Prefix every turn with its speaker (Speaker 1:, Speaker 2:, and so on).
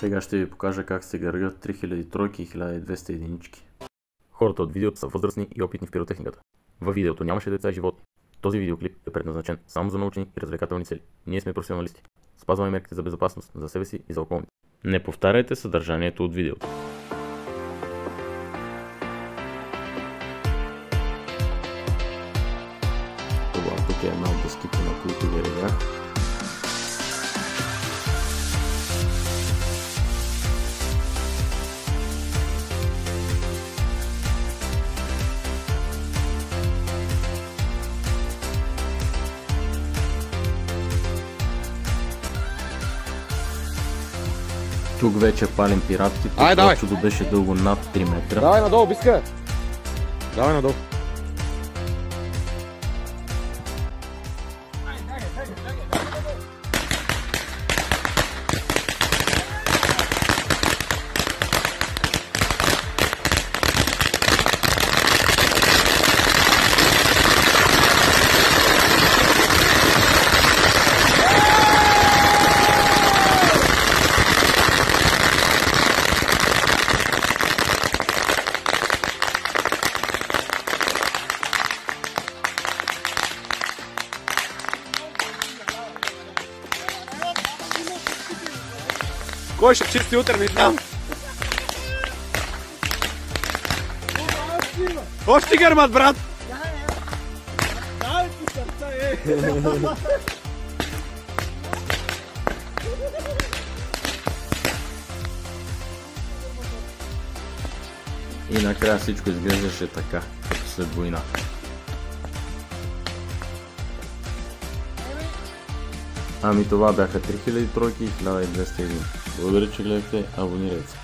Speaker 1: Сега ще ви покажа как се гъргат 3000 тройки и 1200 единички. Хората от видеото са възрастни и опитни в пиротехниката. Във видеото нямаше деца и животни. Този видеоклип е предназначен само за научни и развлекателни цели. Ние сме професионалисти. Спазваме мерките за безопасност за себе си и за околните. Не повтаряйте съдържанието от видеото. Това тук е една от дъските, на които ви легах. Тук вече палим пиратки, тук чудо беше дълго над 3 метра.
Speaker 2: Давай надолу, биска! Давай надолу. Кой ще чисти утре, не знам. Още гърмат, брат!
Speaker 1: И накрая всичко изглеждаше така, като след война. Ами това бяха 3000 тройки и 1200 един. Благодаря, че гледахте, абонирайте се.